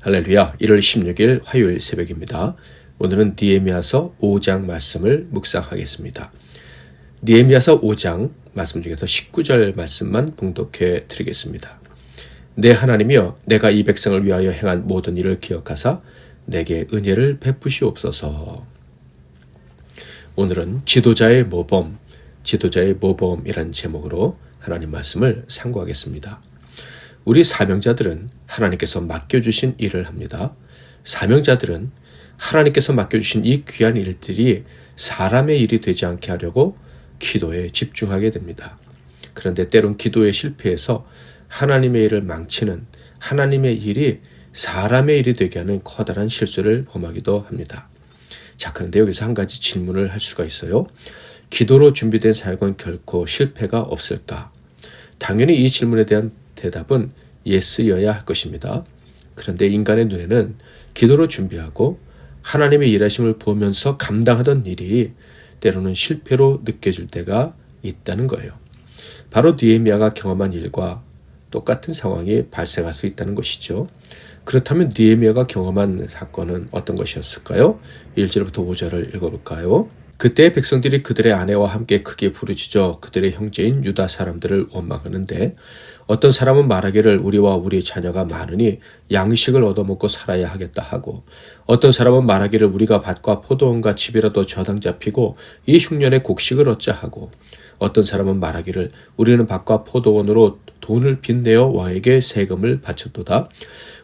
할렐루야. 1월 16일 화요일 새벽입니다. 오늘은 느헤미야서 5장 말씀을 묵상하겠습니다. 느헤미야서 5장 말씀 중에서 19절 말씀만 봉독해 드리겠습니다. 내 하나님이여, 내가 이 백성을 위하여 행한 모든 일을 기억하사 내게 은혜를 베푸시옵소서. 오늘은 지도자의 모범이라는 제목으로 하나님 말씀을 상고하겠습니다. 우리 사명자들은 하나님께서 맡겨주신 일을 합니다. 사명자들은 하나님께서 맡겨주신 이 귀한 일들이 사람의 일이 되지 않게 하려고 기도에 집중하게 됩니다. 그런데 때론 기도에 실패해서 하나님의 일을 망치는, 하나님의 일이 사람의 일이 되게 하는 커다란 실수를 범하기도 합니다. 자, 그런데 여기서 한 가지 질문을 할 수가 있어요. 기도로 준비된 사역은 결코 실패가 없을까? 당연히 이 질문에 대한 대답은 예스여야 할 것입니다. 그런데 인간의 눈에는 기도로 준비하고 하나님의 일하심을 보면서 감당하던 일이 때로는 실패로 느껴질 때가 있다는 거예요. 바로 느헤미야가 경험한 일과 똑같은 상황이 발생할 수 있다는 것이죠. 그렇다면 느헤미야가 경험한 사건은 어떤 것이었을까요? 1절부터 5절을 읽어볼까요? 그때 백성들이 그들의 아내와 함께 크게 부르짖어 그들의 형제인 유다 사람들을 원망하는데, 어떤 사람은 말하기를 우리와 우리 자녀가 많으니 양식을 얻어먹고 살아야 하겠다 하고, 어떤 사람은 말하기를 우리가 밭과 포도원과 집이라도 저당 잡히고 이 흉년에 곡식을 얻자 하고, 어떤 사람은 말하기를 우리는 밭과 포도원으로 돈을 빚내어 왕에게 세금을 바쳤도다.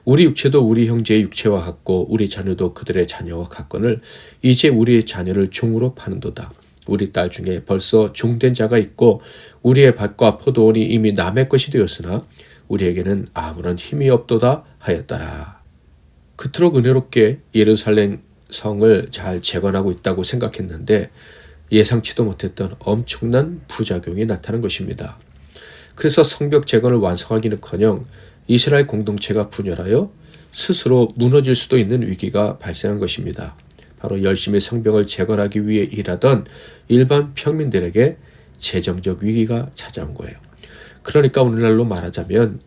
우리 육체도 우리 형제의 육체와 같고 우리 자녀도 그들의 자녀와 같거늘 이제 우리의 자녀를 종으로 파는도다. 우리 딸 중에 벌써 종된 자가 있고 우리의 밭과 포도원이 이미 남의 것이 되었으나 우리에게는 아무런 힘이 없도다 하였더라. 그토록 은혜롭게 예루살렘 성을 잘 재건하고 있다고 생각했는데 예상치도 못했던 엄청난 부작용이 나타난 것입니다. 그래서 성벽 재건을 완성하기는커녕 이스라엘 공동체가 분열하여 스스로 무너질 수도 있는 위기가 발생한 것입니다. 바로 열심히 성벽을 재건하기 위해 일하던 일반 평민들에게 재정적 위기가 찾아온 거예요. 그러니까 오늘날로 말하자면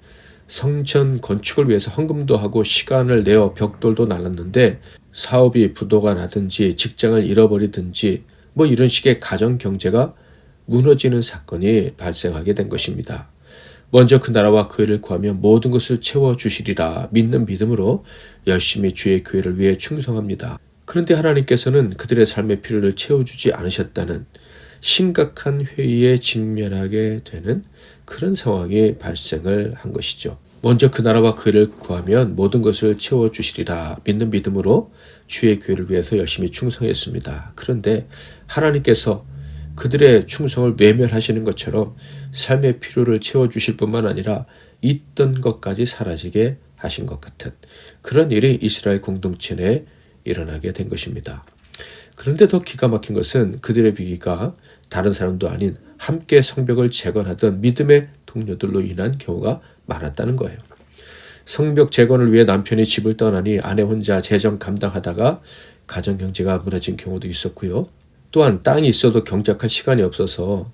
성전 건축을 위해서 헌금도 하고 시간을 내어 벽돌도 날랐는데 사업이 부도가 나든지 직장을 잃어버리든지 이런 식의 가정 경제가 무너지는 사건이 발생하게 된 것입니다. 먼저 그 나라와 그 일을 구하면 모든 것을 채워주시리라 믿는 믿음으로 열심히 주의 교회를 위해 충성합니다. 그런데 하나님께서는 그들의 삶의 필요를 채워주지 않으셨다는 심각한 회의에 직면하게 되는 그런 상황이 발생을 한 것이죠. 먼저 그 나라와 그 일을 구하면 모든 것을 채워주시리라 믿는 믿음으로 주의 교회를 위해서 열심히 충성했습니다. 그런데 하나님께서 그들의 충성을 외면하시는 것처럼 삶의 필요를 채워주실 뿐만 아니라 있던 것까지 사라지게 하신 것 같은 그런 일이 이스라엘 공동체 내에 일어나게 된 것입니다. 그런데 더 기가 막힌 것은 그들의 위기가 다른 사람도 아닌 함께 성벽을 재건하던 믿음의 동료들로 인한 경우가 많았다는 거예요. 성벽 재건을 위해 남편이 집을 떠나니 아내 혼자 재정 감당하다가 가정 경제가 무너진 경우도 있었고요. 또한 땅이 있어도 경작할 시간이 없어서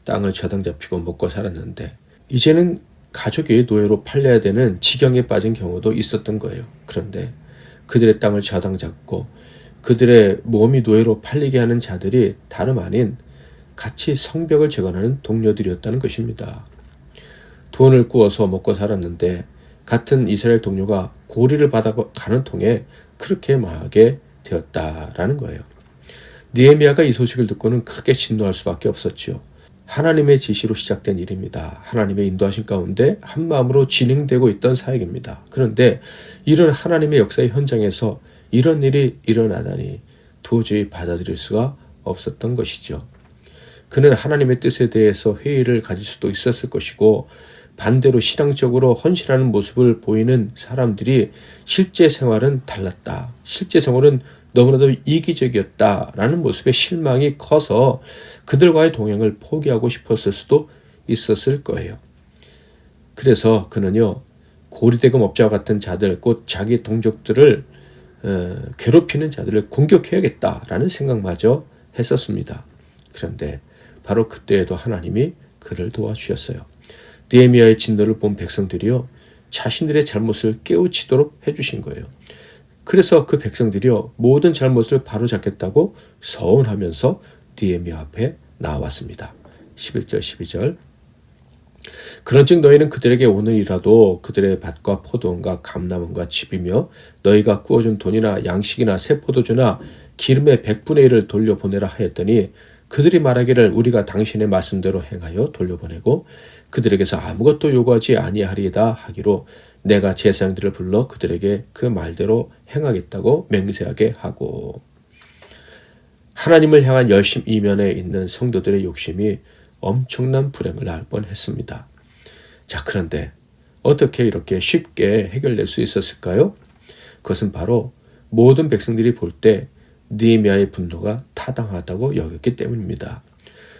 땅을 저당 잡히고 먹고 살았는데 이제는 가족이 노예로 팔려야 되는 지경에 빠진 경우도 있었던 거예요. 그런데 그들의 땅을 저당 잡고 그들의 몸이 노예로 팔리게 하는 자들이 다름 아닌 같이 성벽을 재건하는 동료들이었다는 것입니다. 돈을 구워서 먹고 살았는데 같은 이스라엘 동료가 고리를 받아가는 통에 그렇게 망하게 되었다라는 거예요. 느헤미야가 이 소식을 듣고는 크게 진노할 수밖에 없었죠. 하나님의 지시로 시작된 일입니다. 하나님의 인도하신 가운데 한마음으로 진행되고 있던 사역입니다. 그런데 이런 하나님의 역사의 현장에서 이런 일이 일어나다니 도저히 받아들일 수가 없었던 것이죠. 그는 하나님의 뜻에 대해서 회의를 가질 수도 있었을 것이고 반대로 신앙적으로 헌신하는 모습을 보이는 사람들이 실제 생활은 달랐다. 실제 생활은 너무나도 이기적이었다라는 모습에 실망이 커서 그들과의 동행을 포기하고 싶었을 수도 있었을 거예요. 그래서 그는요, 고리대금 업자와 같은 자들, 곧 자기 동족들을 괴롭히는 자들을 공격해야겠다라는 생각마저 했었습니다. 그런데 바로 그때에도 하나님이 그를 도와주셨어요. 느헤미야의 진노를 본 백성들이요, 자신들의 잘못을 깨우치도록 해주신 거예요. 그래서 그 백성들이요 모든 잘못을 바로잡겠다고 서운하면서 느헤미야 앞에 나왔습니다. 11절 12절 그런즉 너희는 그들에게 오늘이라도 그들의 밭과 포도원과 감람원과 집이며 너희가 구워준 돈이나 양식이나 새 포도주나 기름의 100분의 1을 돌려보내라 하였더니 그들이 말하기를 우리가 당신의 말씀대로 행하여 돌려보내고 그들에게서 아무것도 요구하지 아니하리이다 하기로 내가 제사장들을 불러 그들에게 그 말대로 행하겠다고 맹세하게 하고. 하나님을 향한 열심 이면에 있는 성도들의 욕심이 엄청난 불행을 낳을 뻔했습니다. 자, 그런데 어떻게 이렇게 쉽게 해결될 수 있었을까요? 그것은 바로 모든 백성들이 볼 때 느헤미야의 분노가 타당하다고 여겼기 때문입니다.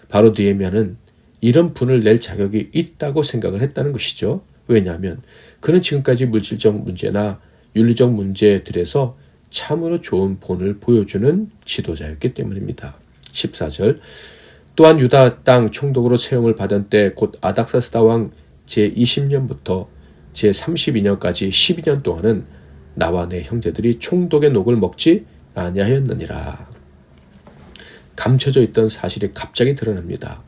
바로 느헤미야는 이런 분을 낼 자격이 있다고 생각을 했다는 것이죠. 왜냐하면 그는 지금까지 물질적 문제나 윤리적 문제들에서 참으로 좋은 본을 보여주는 지도자였기 때문입니다. 14절 또한 유다 땅 총독으로 채용을 받은 때 곧 아닥사스다 왕 제20년부터 제32년까지 12년 동안은 나와 내 형제들이 총독의 녹을 먹지 아니하였느니라. 감춰져 있던 사실이 갑자기 드러납니다.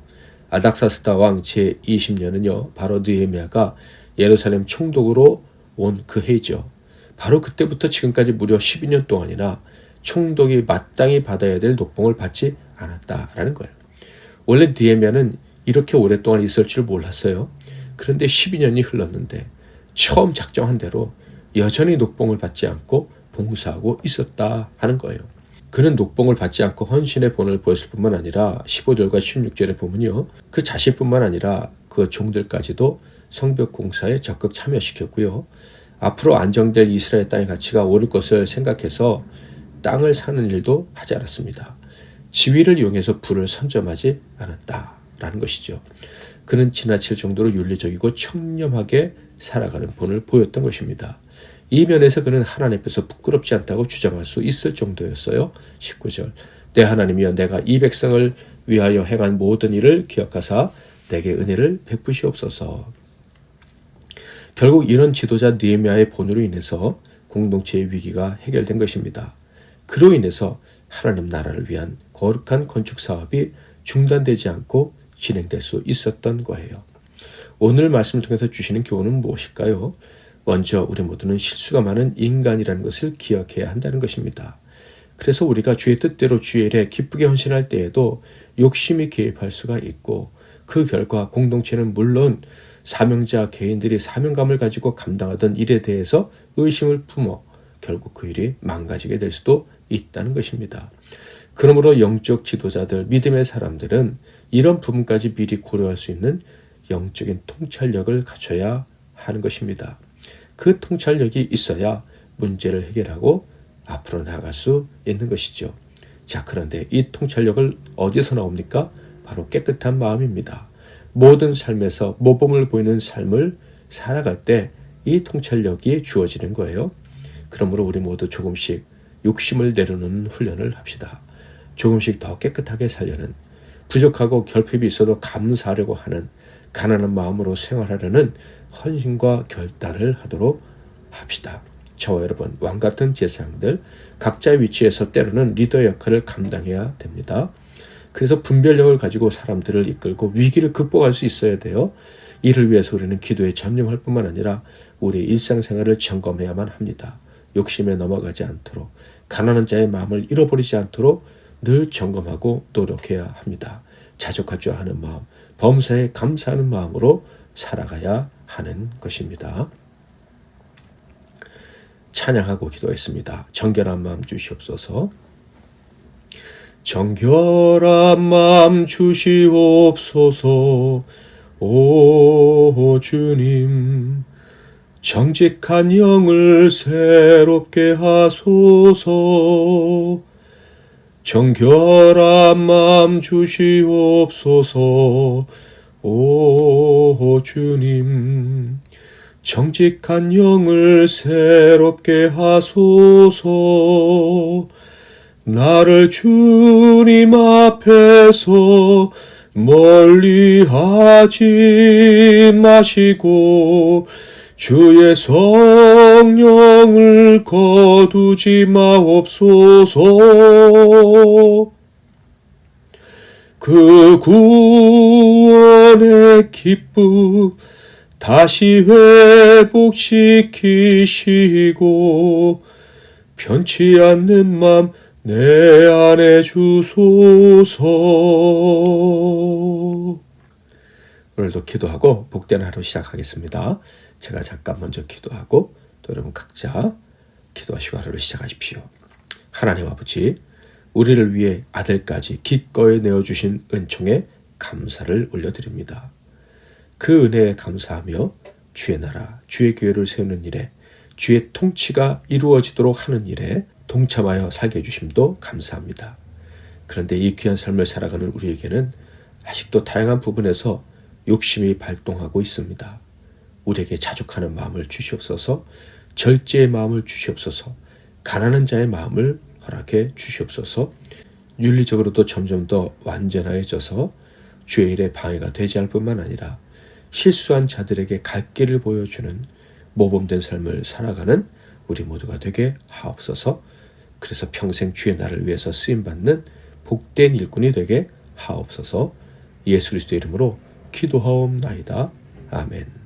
아닥사스다 왕 제20년은요 바로 느헤미야가 예루살렘 총독으로 온 그 해죠. 바로 그때부터 지금까지 무려 12년 동안이나 총독이 마땅히 받아야 될 녹봉을 받지 않았다라는 거예요. 원래 느헤미야는 이렇게 오랫동안 있을 줄 몰랐어요. 그런데 12년이 흘렀는데 처음 작정한 대로 여전히 녹봉을 받지 않고 봉사하고 있었다 하는 거예요. 그는 녹봉을 받지 않고 헌신의 본을 보였을 뿐만 아니라 15절과 16절에 보면요. 그 자신뿐만 아니라 그 종들까지도 성벽 공사에 적극 참여시켰고요. 앞으로 안정될 이스라엘 땅의 가치가 오를 것을 생각해서 땅을 사는 일도 하지 않았습니다. 지위를 이용해서 부를 선점하지 않았다라는 것이죠. 그는 지나칠 정도로 윤리적이고 청렴하게 살아가는 본을 보였던 것입니다. 이 면에서 그는 하나님 앞에서 부끄럽지 않다고 주장할 수 있을 정도였어요. 19절 내 하나님이여 내가 이 백성을 위하여 행한 모든 일을 기억하사 내게 은혜를 베푸시옵소서. 결국 이런 지도자 느헤미야의 본으로 인해서 공동체의 위기가 해결된 것입니다. 그로 인해서 하나님 나라를 위한 거룩한 건축 사업이 중단되지 않고 진행될 수 있었던 거예요. 오늘 말씀을 통해서 주시는 교훈은 무엇일까요? 먼저 우리 모두는 실수가 많은 인간이라는 것을 기억해야 한다는 것입니다. 그래서 우리가 주의 뜻대로 주의 일에 기쁘게 헌신할 때에도 욕심이 개입할 수가 있고 그 결과 공동체는 물론 사명자 개인들이 사명감을 가지고 감당하던 일에 대해서 의심을 품어 결국 그 일이 망가지게 될 수도 있다는 것입니다. 그러므로 영적 지도자들, 믿음의 사람들은 이런 부분까지 미리 고려할 수 있는 영적인 통찰력을 갖춰야 하는 것입니다. 그 통찰력이 있어야 문제를 해결하고 앞으로 나아갈 수 있는 것이죠. 자, 그런데 이 통찰력을 어디서 나옵니까? 바로 깨끗한 마음입니다. 모든 삶에서 모범을 보이는 삶을 살아갈 때 이 통찰력이 주어지는 거예요. 그러므로 우리 모두 조금씩 욕심을 내려놓는 훈련을 합시다. 조금씩 더 깨끗하게 살려는, 부족하고 결핍이 있어도 감사하려고 하는, 가난한 마음으로 생활하려는 헌신과 결단을 하도록 합시다. 저와 여러분, 왕같은 제사장들, 각자의 위치에서 때로는 리더 역할을 감당해야 됩니다. 그래서 분별력을 가지고 사람들을 이끌고 위기를 극복할 수 있어야 돼요. 이를 위해서 우리는 기도에 전념할 뿐만 아니라 우리의 일상생활을 점검해야만 합니다. 욕심에 넘어가지 않도록, 가난한 자의 마음을 잃어버리지 않도록 늘 점검하고 노력해야 합니다. 자족할 줄 아는 마음, 범사에 감사하는 마음으로 살아가야 하는 것입니다. 찬양하고 기도했습니다. 정결한 마음 주시옵소서. 정결한 마음 주시옵소서. 오 주님, 정직한 영을 새롭게 하소서. 정결한 마음 주시옵소서. 오 주님, 정직한 영을 새롭게 하소서. 나를 주님 앞에서 멀리 하지 마시고 주의 성령을 거두지 마옵소서. 그 구원의 기쁨 다시 회복시키시고 편치 않는 맘 내 안에 주소서. 오늘도 기도하고 복된 하루 시작하겠습니다. 제가 잠깐 먼저 기도하고 또 여러분 각자 기도하시고 하루를 시작하십시오. 하나님 아버지, 우리를 위해 아들까지 기꺼이 내어주신 은총에 감사를 올려드립니다. 그 은혜에 감사하며 주의 나라, 주의 교회를 세우는 일에, 주의 통치가 이루어지도록 하는 일에 동참하여 살게 해주심도 감사합니다. 그런데 이 귀한 삶을 살아가는 우리에게는 아직도 다양한 부분에서 욕심이 발동하고 있습니다. 우리에게 자족하는 마음을 주시옵소서, 절제의 마음을 주시옵소서, 가난한 자의 마음을 허락해 주시옵소서. 윤리적으로도 점점 더 완전해져서 주의 일에 방해가 되지 않을 뿐만 아니라 실수한 자들에게 갈 길을 보여주는 모범된 삶을 살아가는 우리 모두가 되게 하옵소서. 그래서 평생 주의 나라를 위해서 쓰임받는 복된 일꾼이 되게 하옵소서. 예수 그리스도의 이름으로 기도하옵나이다. 아멘.